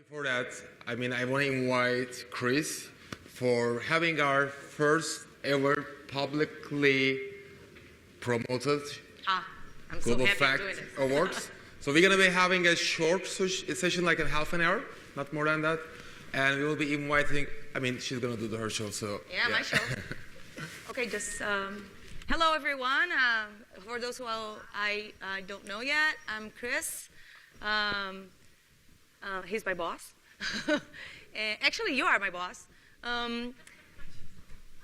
Before that, I want to invite Chris for having our first ever publicly promoted I'm so Global happy Fact doing this. Awards. So we're going to be having a short session, like in half an hour, not more than that. And we will be inviting, she's going to do her show, so. Yeah, my show. Okay, just hello everyone. For those who I don't know yet, I'm Chris. He's my boss. Actually, you are my boss.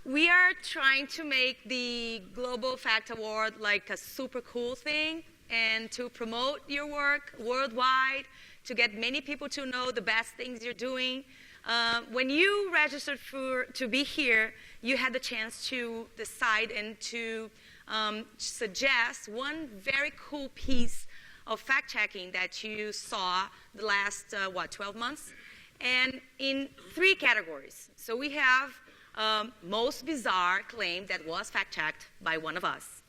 We are trying to make the Global Fact Award like a super cool thing and to promote your work worldwide, to get many people to know the best things you're doing. When you registered to be here, you had the chance to decide and to suggest one very cool piece of fact-checking that you saw the last, 12 months? And in 3 categories. So we have most bizarre claim that was fact-checked by one of us.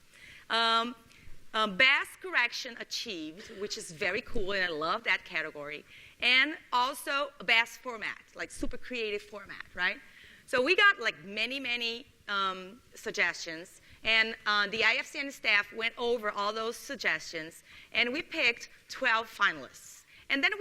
Best correction achieved, which is very cool, and I love that category. And also best format, like super creative format, right? So we got like many suggestions. And the IFCN staff went over all those suggestions, and we picked 12 finalists. And then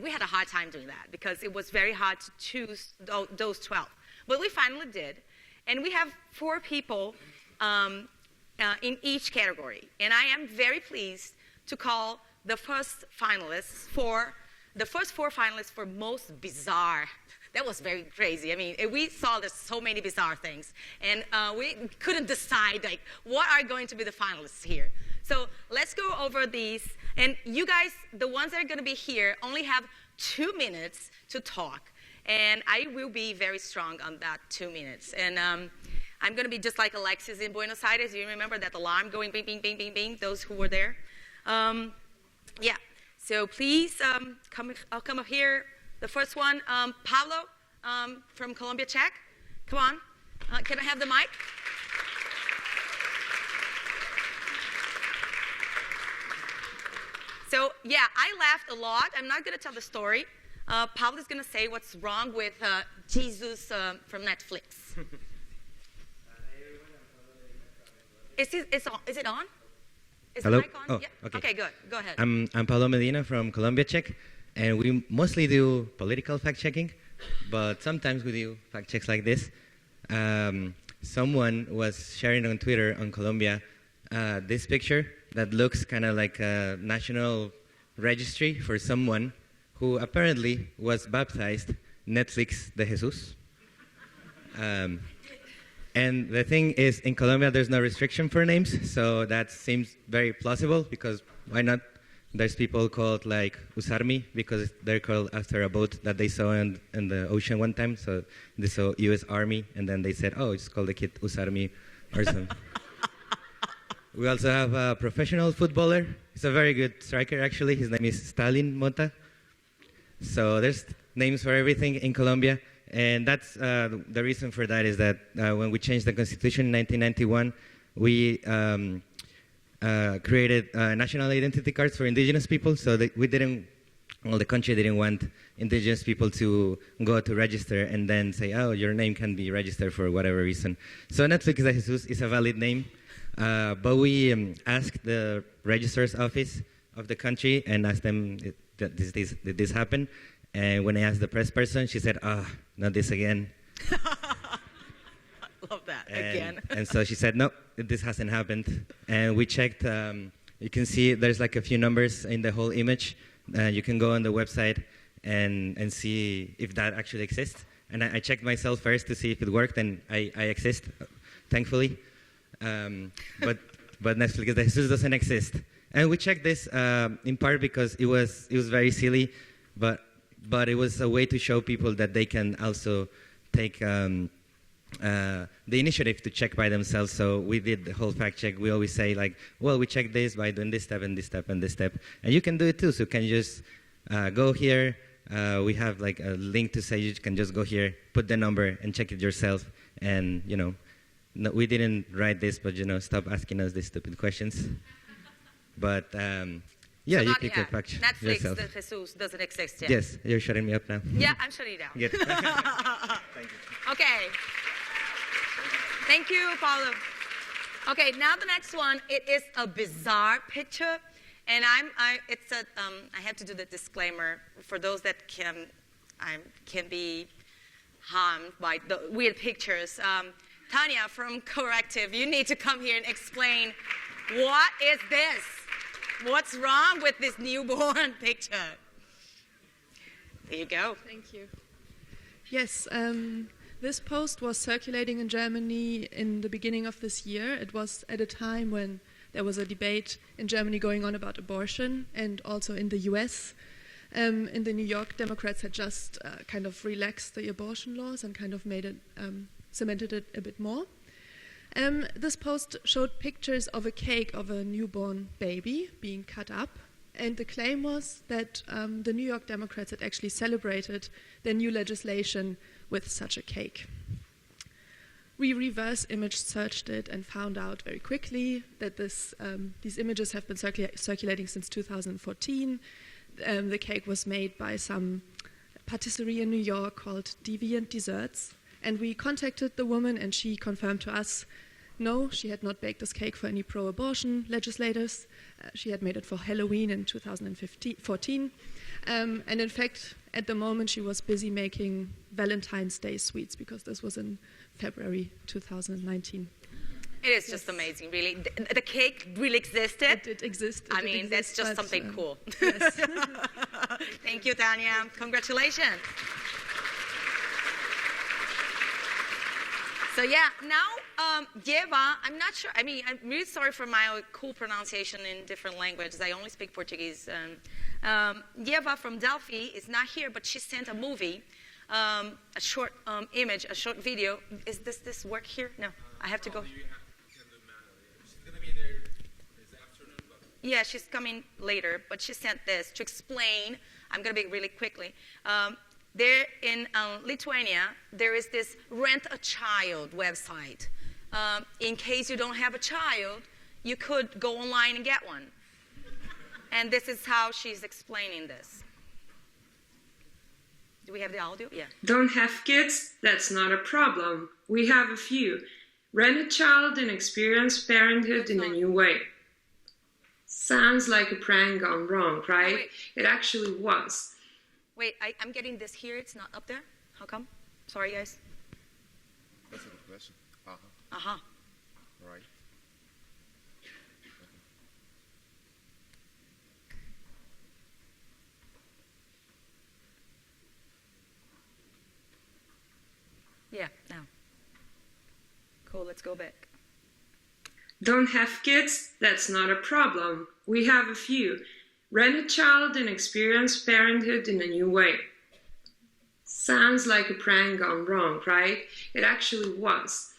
we had a hard time doing that because it was very hard to choose those 12. But we finally did. And we have 4 people in each category. And I am very pleased to call the first 4 finalists for most bizarre. That was very crazy. We saw there's so many bizarre things. And we couldn't decide, like, what are going to be the finalists here. So let's go over these. And you guys, the ones that are going to be here, only have 2 minutes to talk. And I will be very strong on that 2 minutes. And I'm going to be just like Alexis in Buenos Aires. You remember that alarm going bing, bing, bing, bing, bing, those who were there? Yeah. So please I'll come up here. The first one, Pablo from Colombia, Czech. Come on. Can I have the mic? So, yeah, I laughed a lot. I'm not going to tell the story. Pablo is going to say what's wrong with Jesus from Netflix. Is it on? Is Hello? the mic on? Oh, Yeah? okay. Okay, good. Go ahead. I'm Pablo Medina from Colombia, Czech, and we mostly do political fact-checking, but sometimes we do fact-checks like this. Someone was sharing on Twitter on Colombia this picture that looks kind of like a national registry for someone who apparently was baptized Netflix de Jesus. And the thing is, in Colombia, there's no restriction for names, so that seems very plausible, because why not? There's people called like Usarmi, because they're called after a boat that they saw in the ocean one time, so they saw U.S. Army, and then they said, oh, it's called the kid Usarmi or something. We also have a professional footballer. He's a very good striker, actually. His name is Stalin Mota. So there's names for everything in Colombia. And that's the reason for that is that when we changed the constitution in 1991, we created national identity cards for indigenous people. So that the country didn't want indigenous people to go to register and then say, oh, your name can be registered for whatever reason. So Netflix de Jesus is a valid name. But we asked the registrar's office of the country and asked them did this happen. And when I asked the press person, she said, not this again. Love that, again. And so she said, no, this hasn't happened. And we checked, you can see there's like a few numbers in the whole image. You can go on the website and see if that actually exists. And I checked myself first to see if it worked, and I exist, thankfully. But Netflix de Jesus doesn't exist. And we checked this in part because it was very silly, but it was a way to show people that they can also take the initiative to check by themselves. So we did the whole fact check. We always say, like, well, we checked this by doing this step and this step and this step. And you can do it too. So you can just go here. We have like a link to say you can just go here, put the number, and check it yourself. And, no, we didn't write this, but, stop asking us these stupid questions. But Yeah, So you not can yet. fact Netflix, yourself. the Jesus doesn't exist yet. Yes, you're shutting me up now. Yeah, I'm shutting it down. Good. Okay. Thank you, Paulo. Okay, now the next one. It is a bizarre picture, and I have to do the disclaimer for those that can be harmed by the weird pictures. Tanya from Corrective, you need to come here and explain what is this? What's wrong with this newborn picture? There you go. Thank you. Yes, this post was circulating in Germany in the beginning of this year. It was at a time when there was a debate in Germany going on about abortion, and also in the US. In the New York, Democrats had just kind of relaxed the abortion laws and kind of made it, cemented it a bit more. This post showed pictures of a cake of a newborn baby being cut up, and the claim was that the New York Democrats had actually celebrated their new legislation with such a cake. We reverse image searched it and found out very quickly that these images have been circulating since 2014. The cake was made by some patisserie in New York called Deviant Desserts, and we contacted the woman, and she confirmed to us, no, she had not baked this cake for any pro-abortion legislators. She had made it for Halloween in 2014. And in fact, at the moment, she was busy making Valentine's Day sweets, because this was in February 2019. It is just amazing, really. The cake really existed. It existed. I mean, that's just something cool. Yes. Thank you, Tanya. Congratulations. So yeah, now Yeva, I'm not sure. I mean, I'm really sorry for my cool pronunciation in different languages. I only speak Portuguese. Yeva from Delphi is not here, but she sent a movie, a short image, a short video. Is this work here? No, I have to go. She's gonna be there this afternoon. Yeah, she's coming later, but she sent this to explain. I'm going to be really quickly. There in Lithuania, there is this Rent a Child website. In case you don't have a child, you could go online and get one. And this is how she's explaining this. Do we have the audio? Yeah. Don't have kids? That's not a problem. We have a few. Rent a child and experience parenthood in a new way. Sounds like a prank gone wrong, right? Oh, wait. It actually was. Wait, I'm getting this here. It's not up there. How come? Sorry, guys. That's a good question. Uh-huh. Right. Yeah, now. Cool, let's go back. Don't have kids? That's not a problem. We have a few. Rent a child and experience parenthood in a new way. Sounds like a prank gone wrong, right? It actually was.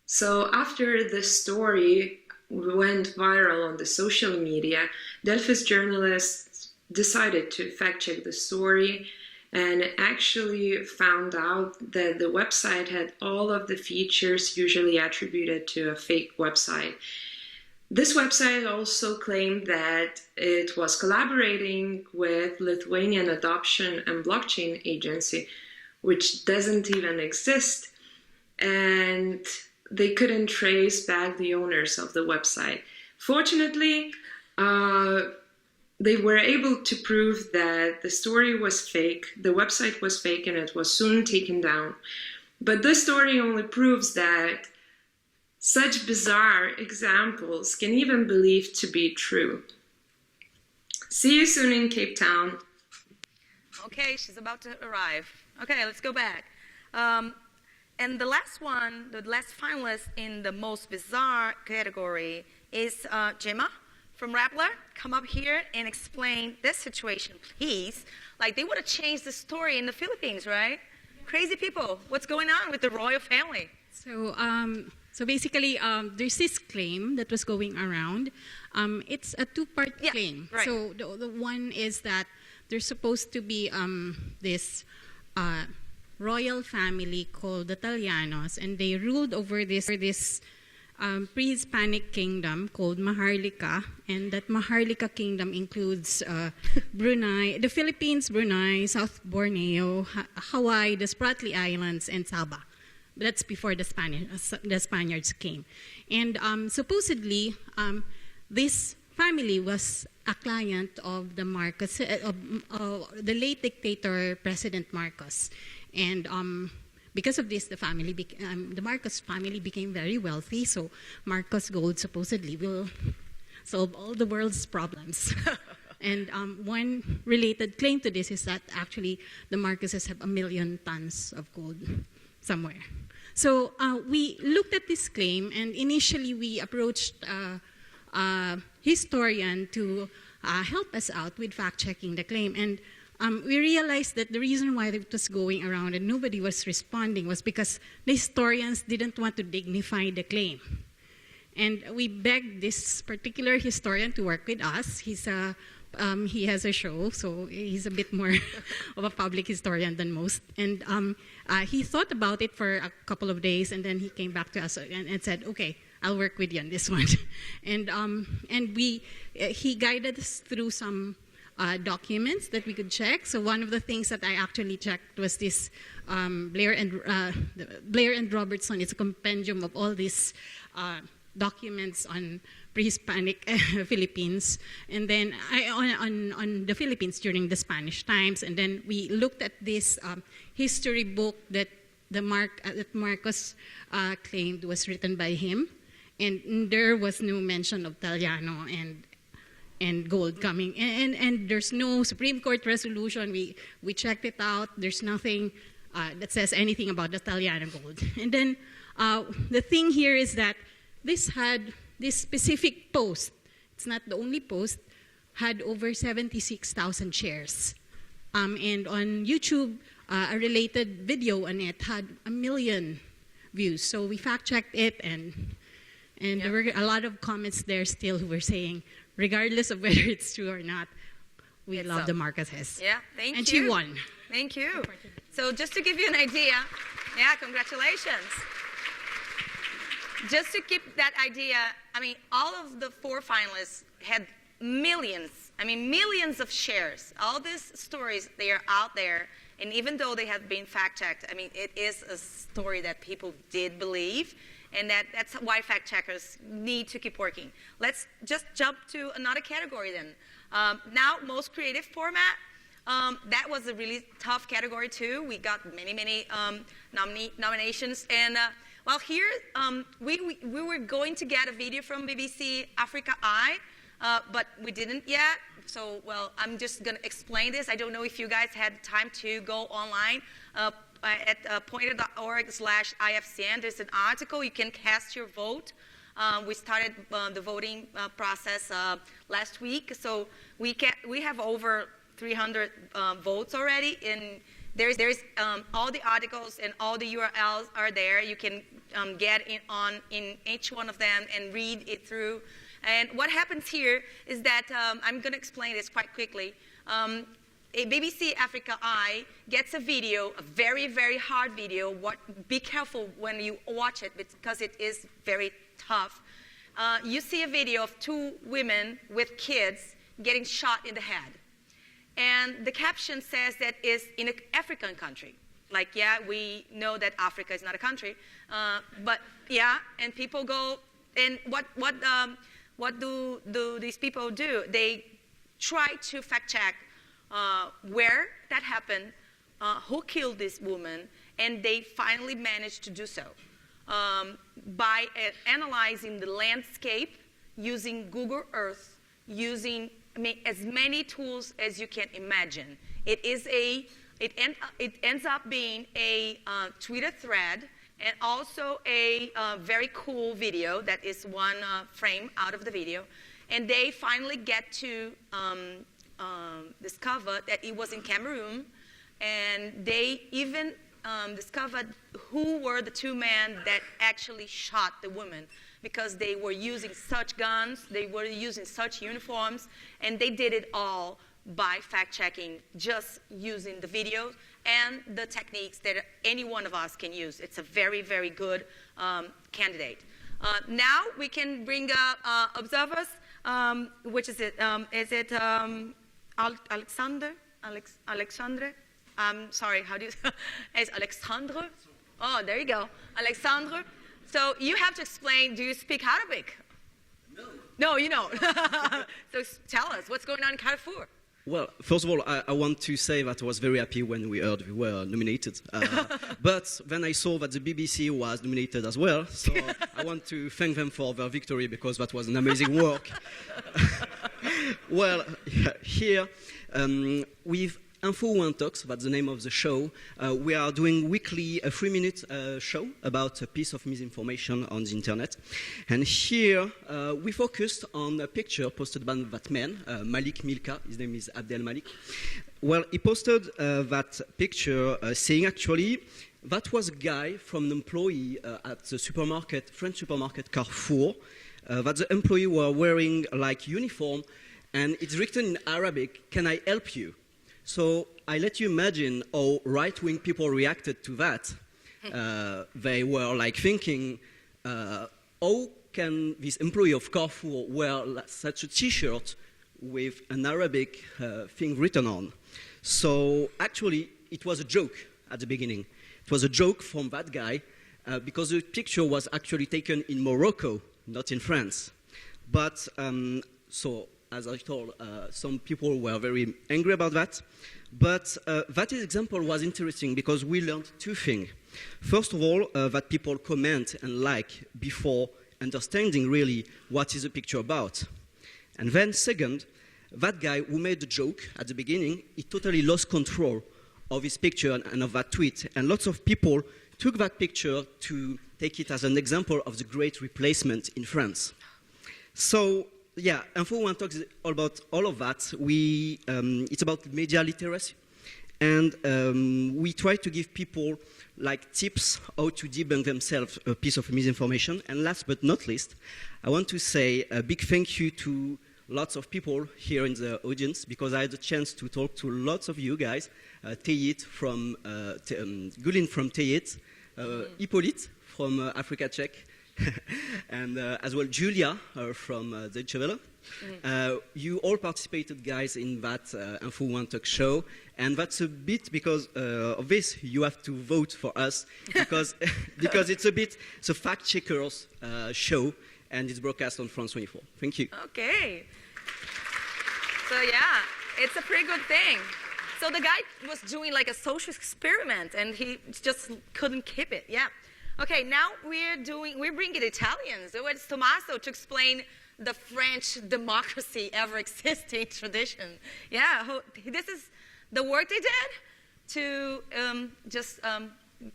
So after this story went viral on the social media, Delphi's journalists decided to fact-check the story and actually found out that the website had all of the features usually attributed to a fake website. This website also claimed that it was collaborating with Lithuanian Adoption and Blockchain Agency, which doesn't even exist, and they couldn't trace back the owners of the website. Fortunately, they were able to prove that the story was fake, the website was fake, and it was soon taken down. But this story only proves that such bizarre examples can even be believed to be true. See you soon in Cape Town. Okay, she's about to arrive. Okay, let's go back. And the last one, the last finalist in the most bizarre category is Gemma from Rappler. Come up here and explain this situation, please. Like, they would have changed the story in the Philippines, right? Crazy people. What's going on with the royal family? So basically, there's this claim that was going around. It's a two-part claim. Right. So the one is that there's supposed to be this royal family called the Italianos, and they ruled over this pre-Hispanic kingdom called Maharlika, and that Maharlika kingdom includes Brunei, the Philippines, Brunei, South Borneo, Hawaii, the Spratly Islands, and Sabah. That's before the Spaniards came. And supposedly, this family was a client of the Marcos, the late dictator President Marcos, and because of this, the Marcos family became very wealthy. So Marcos Gold supposedly will solve all the world's problems. And one related claim to this is that actually the Marcoses have 1 million tons of gold somewhere. So we looked at this claim, and initially we approached a historian to help us out with fact-checking the claim. And we realized that the reason why it was going around and nobody was responding was because the historians didn't want to dignify the claim. And we begged this particular historian to work with us. He has a show, so he's a bit more of a public historian than most. And he thought about it for a couple of days, and then he came back to us and said, okay, I'll work with you on this one. And he guided us through some documents that we could check. So one of the things that I actually checked was this Blair and Robertson. It's a compendium of all these documents on pre-Hispanic Philippines, and then on the Philippines during the Spanish times. And then we looked at this history book that Marcos claimed was written by him, and there was no mention of Tallano and gold coming, and there's no Supreme Court resolution. We checked it out. There's nothing that says anything about the Tallano gold. And then the thing here is that this specific post, it's not the only post, had over 76,000 shares. And on YouTube, a related video on it had 1 million views. So we fact-checked it, and there were a lot of comments there still who were saying, regardless of whether it's true or not, we love the Marcoses. Yeah, thank you. And she won. Thank you. So just to give you an idea, yeah, congratulations. Just to keep that idea, I mean, all of the 4 finalists had millions of shares. All these stories, they are out there, and even though they have been fact-checked, I mean, it is a story that people did believe, and that's why fact-checkers need to keep working. Let's just jump to another category then. Now, most creative format. That was a really tough category too. We got many nominations, and well, here we were going to get a video from BBC Africa Eye, but we didn't yet. So, well, I'm just going to explain this. I don't know if you guys had time to go online at pointer.org/IFCN. There's an article. You can cast your vote. We started the voting process last week, so we have over 300 votes already. And there's all the articles and all the URLs are there. You can get in each one of them and read it through. And what happens here is that I'm going to explain this quite quickly. A BBC Africa Eye gets a video, a very, very hard video. Be careful when you watch it because it is very tough. You see a video of 2 women with kids getting shot in the head. And the caption says that is in an African country. Like, yeah, we know that Africa is not a country, but yeah, and people go, and what do these people do? They try to fact check where that happened, who killed this woman, and they finally managed to do so by analyzing the landscape using Google Earth, using as many tools as you can imagine. It ends up being a Twitter thread and also a very cool video that is one frame out of the video. And they finally get to discover that it was in Cameroon, and they even discovered who were the 2 men that actually shot the woman, because they were using such guns, they were using such uniforms, and they did it all by fact-checking, just using the videos and the techniques that any one of us can use. It's a very, very good candidate. Now we can bring up observers. Which is it? Alexander? Alexandre? Sorry, how do you it's Alexandre? Oh, there you go. Alexandre. So you have to explain, do you speak Arabic? No. No, you don't. So tell us, what's going on in Carrefour? Well, first of all, I want to say that I was very happy when we heard we were nominated. But then I saw that the BBC was nominated as well, so I want to thank them for their victory because that was an amazing work. Well, here, with Info One Talks, that's the name of the show, we are doing weekly a 3-minute show about a piece of misinformation on the internet. And here we focused on a picture posted by that man, Malik Milka. His name is Abdel Malik. Well, he posted that picture saying actually that was a guy from an employee at the supermarket, French supermarket Carrefour, that the employee were wearing like uniform, and it's written in Arabic, "Can I help you?" So I let you imagine how right-wing people reacted to that. They were like thinking, how can this employee of Carrefour wear such a T-shirt with an Arabic thing written on? So actually, it was a joke at the beginning. It was a joke from that guy because the picture was actually taken in Morocco, not in France. But so, as I told, some people were very angry about that. But that example was interesting because we learned two things. First of all, that people comment and like before understanding really what is the picture about. And then second, that guy who made the joke at the beginning, he totally lost control of his picture and of that tweet. And lots of people took that picture to take it as an example of the great replacement in France. So, yeah, Info One Talks is all about all of that. It's about media literacy. And we try to give people like tips how to debunk themselves a piece of misinformation. And last but not least, I want to say a big thank you to lots of people here in the audience because I had the chance to talk to lots of you guys. Teyit from, Gulin from Teyit, Hippolyte from Africa Czech, and as well Julia from Deutsche Welle. You all participated, guys, in that Info One Talk show, and that's a bit because of this you have to vote for us because it's a fact checkers show, and it's broadcast on France 24. Thank you. Okay. So yeah, it's a pretty good thing. So the guy was doing like a social experiment, and he just couldn't keep it. Yeah. Okay, now we're bringing Italians. So it's Tommaso to explain the French democracy ever existing tradition. Yeah, this is the work they did to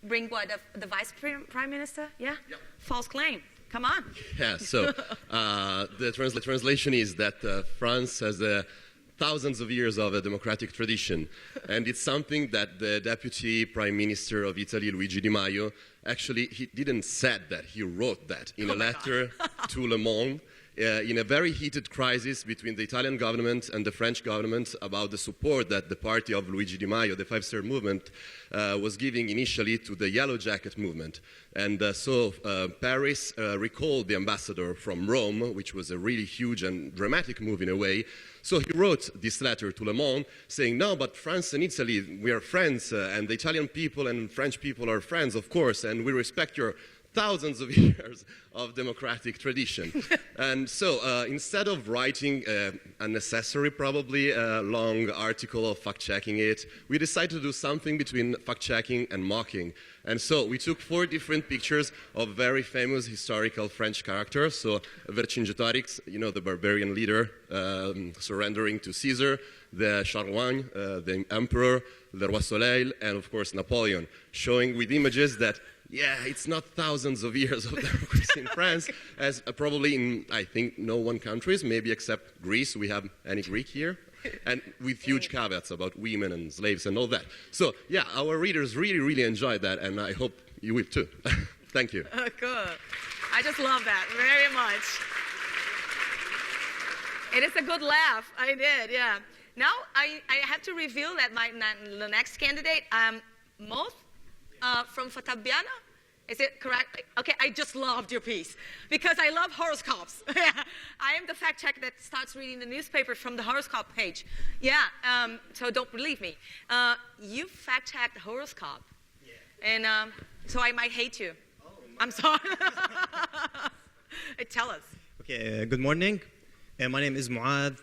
bring what, the vice prime minister? Yeah? Yep. False claim. Come on. Yeah, so the translation is that France has thousands of years of a democratic tradition. And it's something that the Deputy Prime Minister of Italy, Luigi Di Maio, actually, he didn't say that, he wrote that in a letter to Le Monde in a very heated crisis between the Italian government and the French government about the support that the party of Luigi Di Maio, the Five Star Movement, was giving initially to the Yellow Jacket movement. And so Paris recalled the ambassador from Rome, which was a really huge and dramatic move in a way. So he wrote this letter to Le Monde saying, no, but France and Italy, we are friends, and the Italian people and French people are friends, of course, and we respect your thousands of years of democratic tradition. And so instead of writing an unnecessary, probably long article of fact-checking it, we decided to do something between fact-checking and mocking. And so we took 4 different pictures of very famous historical French characters. So Vercingetorix, you know, the barbarian leader surrendering to Caesar, the Charlemagne, the emperor, the Roi Soleil, and of course Napoleon, showing with images that yeah, it's not thousands of years of democracy in France, as probably in, I think, no one countries, maybe except Greece. We have any Greek here? And with huge caveats about women and slaves and all that. So, yeah, our readers really, really enjoyed that, and I hope you will too. Thank you. Oh, cool. I just love that very much. It is a good laugh. I did, yeah. Now, I have to reveal that the next candidate, Moth, from Fattabiana. Is it correct? Okay, I just loved your piece because I love horoscopes. I am the fact checker that starts reading the newspaper from the horoscope page. Yeah, so don't believe me. You fact checked the horoscope. Yeah. And so I might hate you. Oh, I'm sorry. Tell us. Okay, good morning. My name is Muad.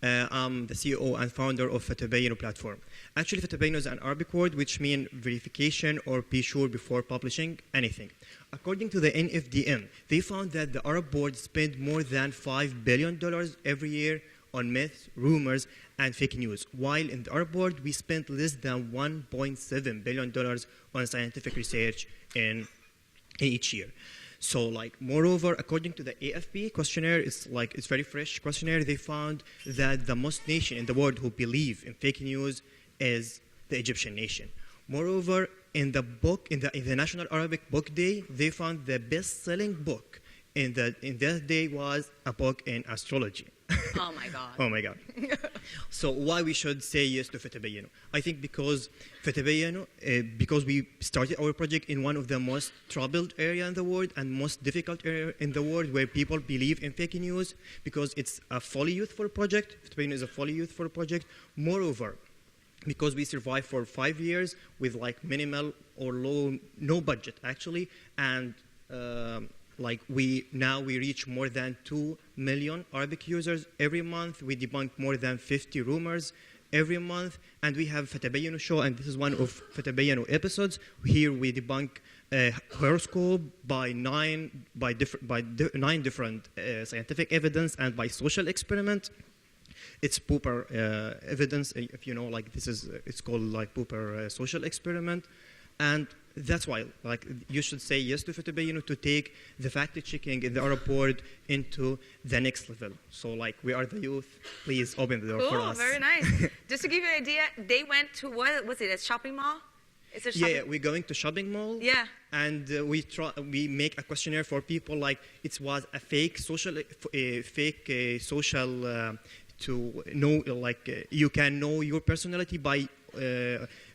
I'm the CEO and founder of Fatabayino platform. Actually, Fatabayino is an Arabic word which means verification or be sure before publishing anything. According to the NFDM, they found that the Arab board spend more than $5 billion every year on myths, rumors, and fake news, while in the Arab board, we spent less than $1.7 billion on scientific research in each year. So, moreover, according to the AFP questionnaire, it's very fresh questionnaire. They found that the most nation in the world who believe in fake news is the Egyptian nation. Moreover, in the National Arabic Book Day, they found the best-selling book in that day was a book in astrology. Oh my God. Oh my God. So why we should say yes to Fatabayino? I think because Fatabayino, because we started our project in one of the most troubled area in the world and most difficult area in the world where people believe in fake news, because it's a fully youthful project. Fatabayino is a fully youthful project. Moreover, because we survived for 5 years with minimal or no budget actually, and we reach more than 2 million Arabic users every month. We debunk more than 50 rumors every month, and we have Fatabayino show, and this is one of Fatabayino episodes. Here we debunk horoscope by nine different scientific evidence and by social experiment. It's Popper evidence, if you know, it's called Popper social experiment. And that's why, you should say yes to Fatabayino to take the fact-checking in the Arab board into the next level. So, we are the youth. Please open the door for us. Very nice. Just to give you an idea, they went to, what was it, a shopping mall? Is it shopping? Yeah, we're going to shopping mall. Yeah. And we make a questionnaire for people it was a fake social to know, you can know your personality by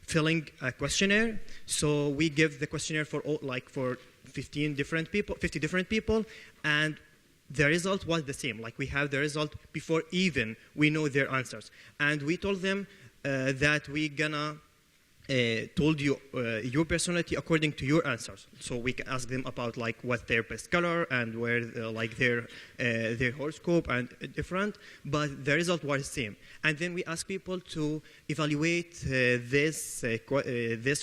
filling a questionnaire. So we give the questionnaire for 50 different people, and the result was the same. We have the result before even we know their answers. And we told them that we're gonna told you your personality according to your answers. So we can ask them about what their best color and where their horoscope and different, but the result was the same. And then we ask people to evaluate this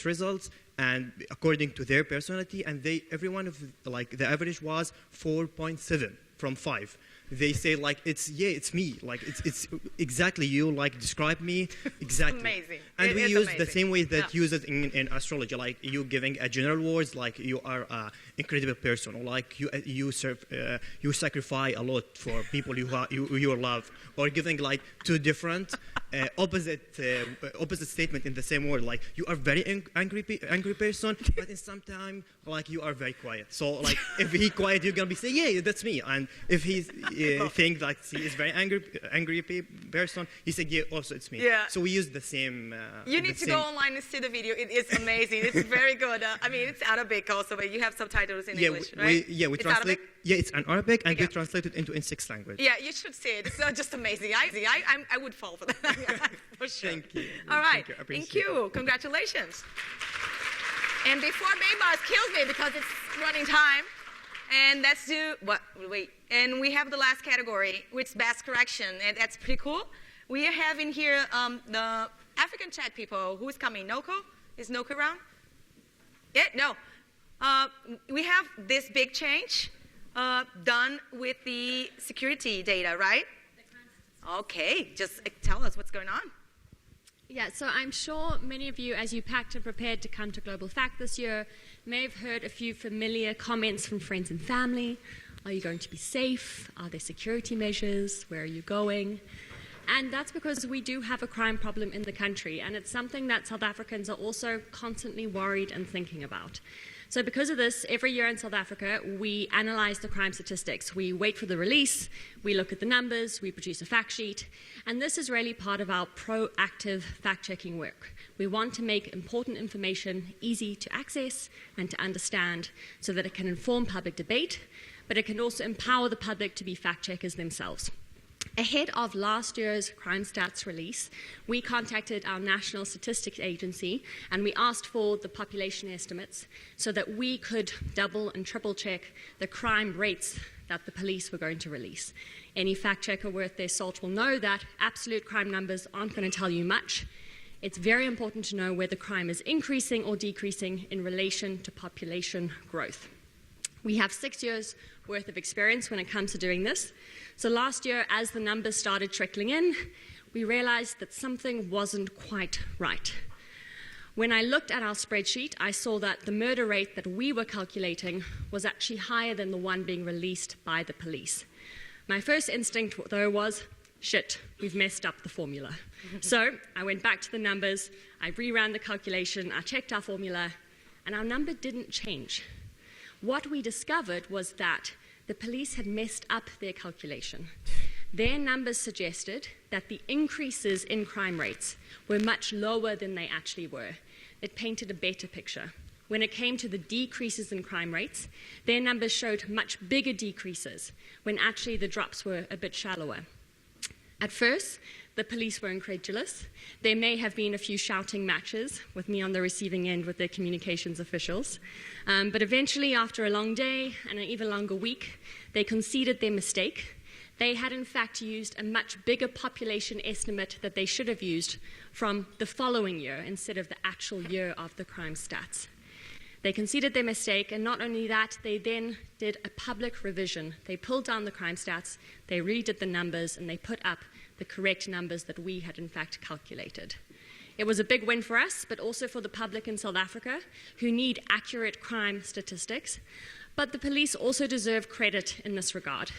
results and according to their personality, and every one of the average was 4.7 from 5. They say it's me, it's exactly you, describe me exactly. Amazing. And we use the same way that Yeah. uses in astrology, you giving a general words, you are an incredible person, or you sacrifice a lot for people you love, or giving two different opposite statement in the same word, you are very angry person, but in some time you are very quiet. So if he quiet, you're gonna be saying, yeah, that's me. And if he's think he is very angry person, he said, yeah, also it's me. Yeah. So we use the same. You need to go online and see the video. It is amazing. It's very good. It's Arabic also, but you have subtitles in English, right? We It's translate. Arabic? Yeah, it's an Arabic, and Okay. we translate it into N6 language. Yeah, you should see it. It's just amazing. I would fall for that. For sure. Thank you. All right. Thank you. I Thank appreciate you. Congratulations. And before Baybars kills me because it's running time, and let's do wait. And we have the last category, which is best correction, and that's pretty cool. We have in here the African chat people. Who is coming? Noko? Is Noko around? Yeah, no. We have this big change done with the security data, right? Okay, just tell us what's going on. Yeah, so I'm sure many of you, as you packed and prepared to come to Global Fact this year, may have heard a few familiar comments from friends and family. Are you going to be safe? Are there security measures? Where are you going? And that's because we do have a crime problem in the country, and it's something that South Africans are also constantly worried and thinking about. So because of this, every year in South Africa, we analyze the crime statistics. We wait for the release, we look at the numbers, we produce a fact sheet, and this is really part of our proactive fact-checking work. We want to make important information easy to access and to understand so that it can inform public debate, but it can also empower the public to be fact-checkers themselves. Ahead of last year's crime stats release, we contacted our National Statistics Agency and we asked for the population estimates so that we could double and triple check the crime rates that the police were going to release. Any fact checker worth their salt will know that absolute crime numbers aren't going to tell you much. It's very important to know whether crime is increasing or decreasing in relation to population growth. We have 6 years worth of experience when it comes to doing this. So last year, as the numbers started trickling in, we realized that something wasn't quite right. When I looked at our spreadsheet, I saw that the murder rate that we were calculating was actually higher than the one being released by the police. My first instinct, though, was, shit, we've messed up the formula. So I went back to the numbers, I reran the calculation, I checked our formula, and our number didn't change. What we discovered was that the police had messed up their calculation. Their numbers suggested that the increases in crime rates were much lower than they actually were. It painted a better picture. When it came to the decreases in crime rates, their numbers showed much bigger decreases, when actually the drops were a bit shallower. At first, the police were incredulous. There may have been a few shouting matches with me on the receiving end with their communications officials. But eventually, after a long day and an even longer week, they conceded their mistake. They had in fact used a much bigger population estimate that they should have used from the following year instead of the actual year of the crime stats. They conceded their mistake, and not only that, they then did a public revision. They pulled down the crime stats, they redid the numbers, and they put up the correct numbers that we had in fact calculated. It was a big win for us, but also for the public in South Africa, who need accurate crime statistics. But the police also deserve credit in this regard.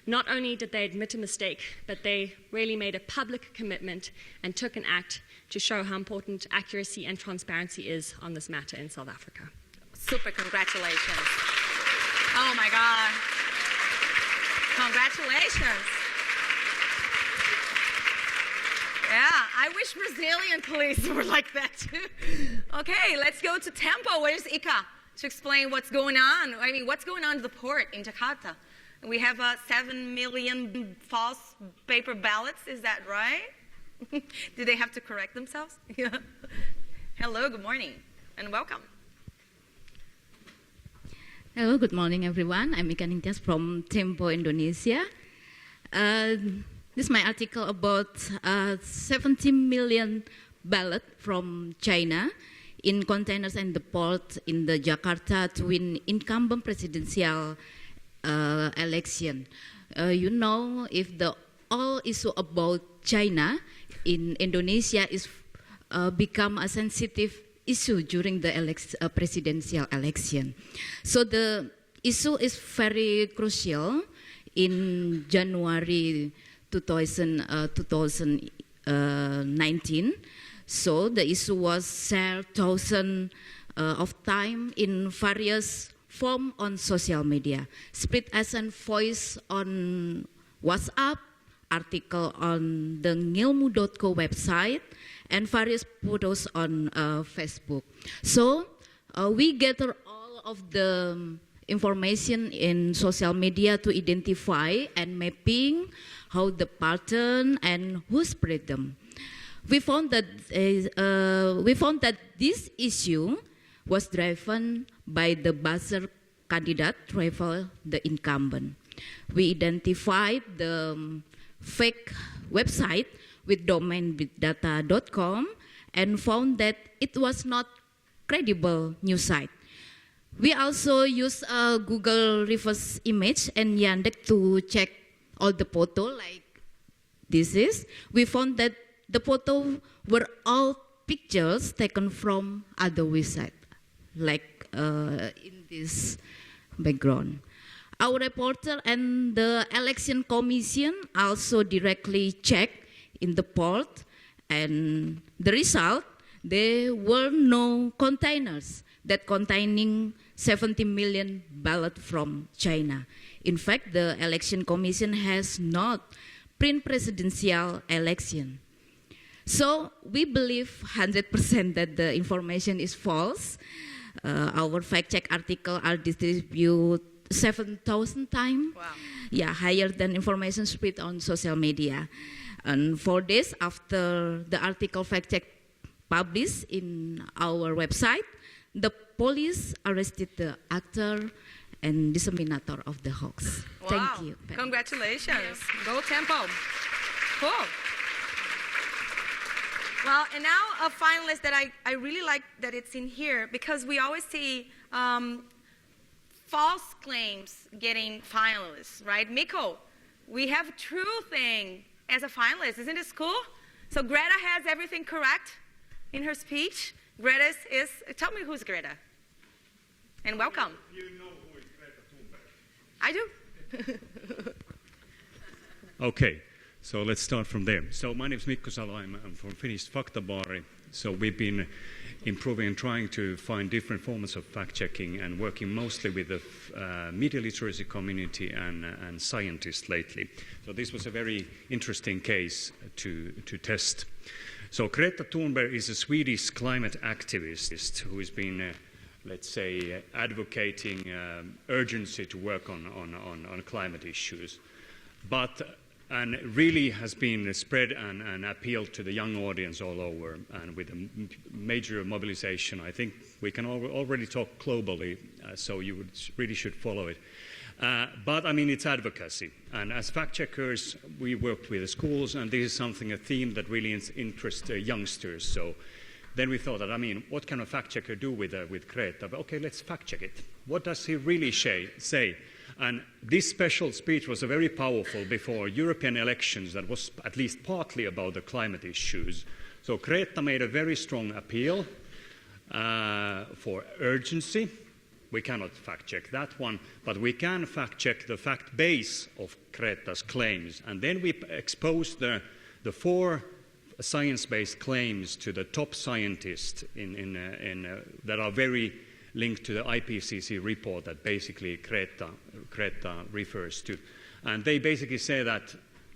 Not only did they admit a mistake, but they really made a public commitment and took an act to show how important accuracy and transparency is on this matter in South Africa. Super congratulations. Oh my God. Congratulations. Yeah, I wish Brazilian police were like that too. Okay, let's go to Tempo. Where's Ika to explain what's going on? I mean, what's going on at the port in Jakarta? We have 7 million false paper ballots, is that right? Do they have to correct themselves? Yeah. Hello, good morning, and welcome. Hello, good morning, everyone. I'm Ika Ningtyas from Tempo, Indonesia. This is my article about 70 million ballots from China in containers in the port in the Jakarta to win incumbent presidential election. You know, if the all issue about China in Indonesia is become a sensitive issue during the presidential election. So the issue is very crucial in January 2019. So the issue was shared thousands of time in various forms on social media. Split as a voice on WhatsApp, article on the ngilmu.co website, and various photos on Facebook. So we gather all of the information in social media to identify and mapping how the pattern and who spread them. We found that this issue was driven by the buzzer candidate rival the incumbent. We identified the fake website with domain bigdata.com and found that it was not credible news site. We also used Google reverse image and Yandex to check all the photo like this is. We found that the photo were all pictures taken from other websites, like in this background. Our reporter and the election commission also directly checked in the port, and the result, there were no containers that containing 70 million ballots from China. In fact, the election commission has not print presidential election. So we believe 100% that the information is false. Our fact-check article are distributed 7,000 times. Wow. Yeah, higher than information spread on social media. And 4 days after the article fact-check published in our website, the police arrested the actor and disseminator of the hoax. Wow. Thank you. Congratulations. Go Tempo. Cool. Well, and now a finalist that I really like that it's in here, because we always see false claims getting finalists, right? Miko, we have true thing as a finalist. Isn't this cool? So Greta has everything correct in her speech. Greta is tell me who's Greta. And welcome. You know who is Greta Thunberg? I do. Okay, so let's start from there. So my name is Mikko Salo, I'm from Finnish Faktabaari. So we've been improving and trying to find different forms of fact-checking and working mostly with the media literacy community and scientists lately. So this was a very interesting case to test. So Greta Thunberg is a Swedish climate activist who has been, let's say, advocating urgency to work on climate issues. And really has been spread and appealed to the young audience all over, and with a major mobilization. I think we can already talk globally, so you really should follow it. But I mean, it's advocacy. And as fact checkers, we worked with the schools, and this is a theme that really interests youngsters. So then we thought that, I mean, what can a fact checker do with Greta? Okay, let's fact check it. What does he really say? And this special speech was very powerful before European elections that was at least partly about the climate issues. So Greta made a very strong appeal for urgency. We cannot fact check that one, but we can fact check the fact base of Greta's claims. And then we exposed the 4 science-based claims to the top scientists that are very linked to the IPCC report that basically Greta refers to. And they basically say that,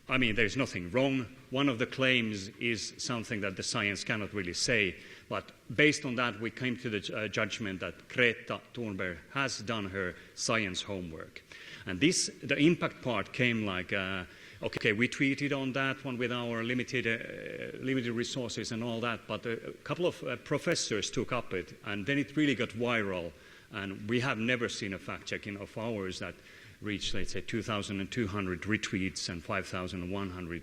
I mean, there's nothing wrong. One of the claims is something that the science cannot really say, but based on that, we came to the judgment that Greta Thunberg has done her science homework. And the impact part came like, okay, we tweeted on that one with our limited resources and all that, but a couple of professors took up it, and then it really got viral. And we have never seen a fact-checking of ours that reached, let's say, 2,200 retweets and 5,100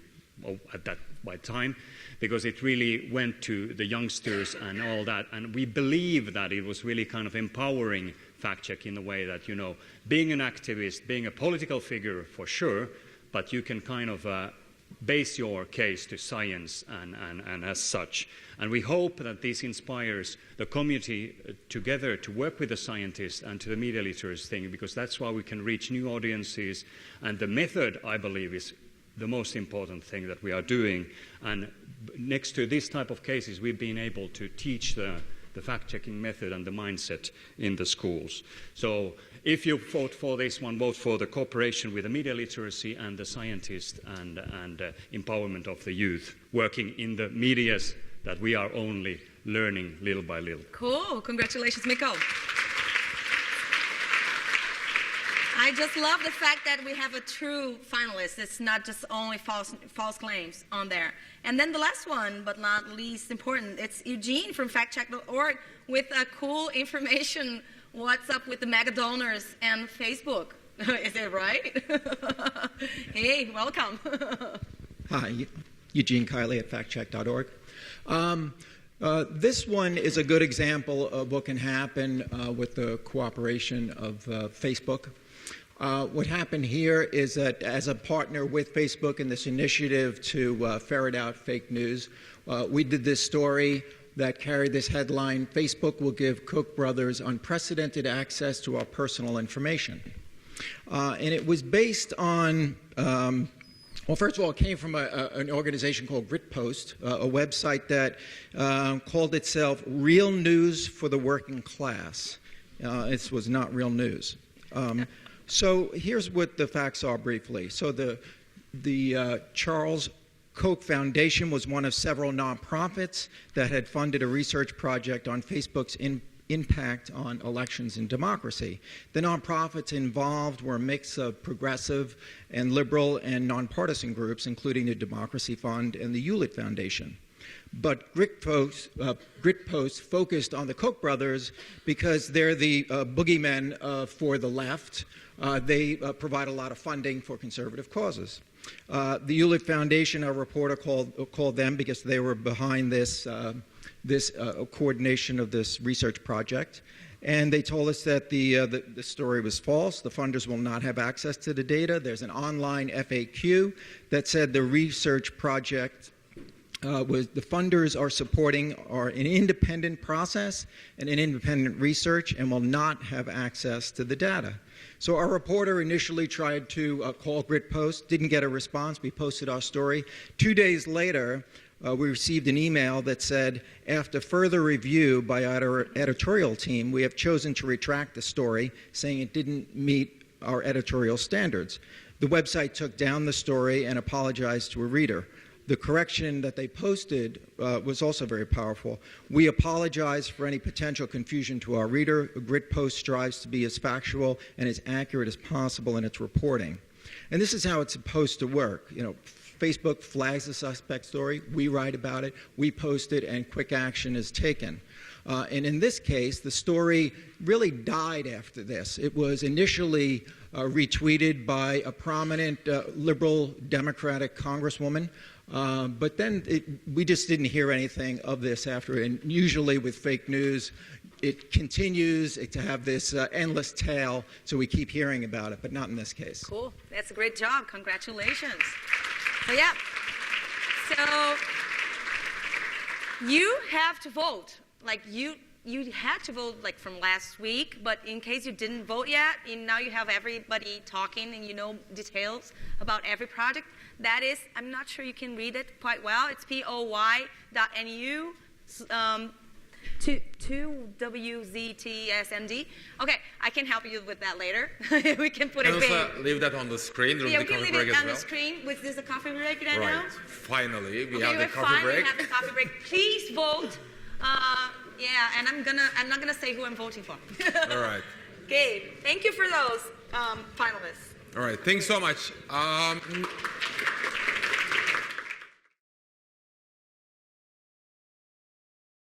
at that by time, because it really went to the youngsters and all that. And we believe that it was really kind of empowering fact-check in the way that, you know, being an activist, being a political figure for sure, but you can kind of base your case to science and as such. And we hope that this inspires the community together to work with the scientists and to the media literacy thing, because that's why we can reach new audiences. And the method, I believe, is the most important thing that we are doing. And next to this type of cases, we've been able to teach the fact-checking method and the mindset in the schools. So if you vote for this one, vote for the cooperation with the media literacy and the scientists and empowerment of the youth, working in the medias that we are only learning little by little. Cool. Congratulations, Miko. I just love the fact that we have a true finalist. It's not just only false claims on there. And then the last one, but not least important, it's Eugene from factcheck.org with cool information. What's up with the mega donors and Facebook? Is it right? Hey, welcome. Hi, Eugene Kiley at factcheck.org. This one is a good example of what can happen with the cooperation of Facebook. What happened here is that as a partner with Facebook in this initiative to ferret out fake news, we did this story that carried this headline, Facebook will give Koch brothers unprecedented access to our personal information. And it was based on Well, first of all, it came from an organization called GritPost, a website that called itself Real News for the Working Class. This was not real news. So here's what the facts are briefly. So the Charles Koch Foundation was one of several nonprofits that had funded a research project on Facebook's impact on elections and democracy. The nonprofits involved were a mix of progressive and liberal and nonpartisan groups, including the Democracy Fund and the Hewlett Foundation. But GritPost focused on the Koch brothers because they're the boogeymen for the left. They provide a lot of funding for conservative causes. The Hewlett Foundation, a reporter called them because they were behind this coordination of this research project. And they told us that the story was false. The funders will not have access to the data. There's an online FAQ that said the research project the funders are supporting an independent process and an independent research and will not have access to the data. So our reporter initially tried to call GritPost, didn't get a response. We posted our story. 2 days later, we received an email that said, after further review by our editorial team, we have chosen to retract the story, saying it didn't meet our editorial standards. The website took down the story and apologized to a reader. The correction that they posted was also very powerful. We apologize for any potential confusion to our reader. GritPost strives to be as factual and as accurate as possible in its reporting. And this is how it's supposed to work. You know, Facebook flags a suspect story, we write about it, we post it, and quick action is taken. And in this case, the story really died after this. It was initially retweeted by a prominent liberal Democratic congresswoman, but then we just didn't hear anything of this after. And usually with fake news, it continues to have this endless tail, so we keep hearing about it, but not in this case. Cool. That's a great job. Congratulations. So yeah. So you have to vote. Like you had to vote like from last week, but in case you didn't vote yet, and now you have everybody talking and you know details about every project. That is, I'm not sure you can read it quite well. It's POY.NU 2WZTSND. Okay, I can help you with that later. We can put it big. Leave that on the screen. Yeah, we can leave it on the screen. With this a coffee break right now? Finally, we okay, have the coffee break. We have the coffee break. Please vote. Yeah, and I'm not gonna say who I'm voting for. All right. Okay, thank you for those finalists. All right, thanks so much.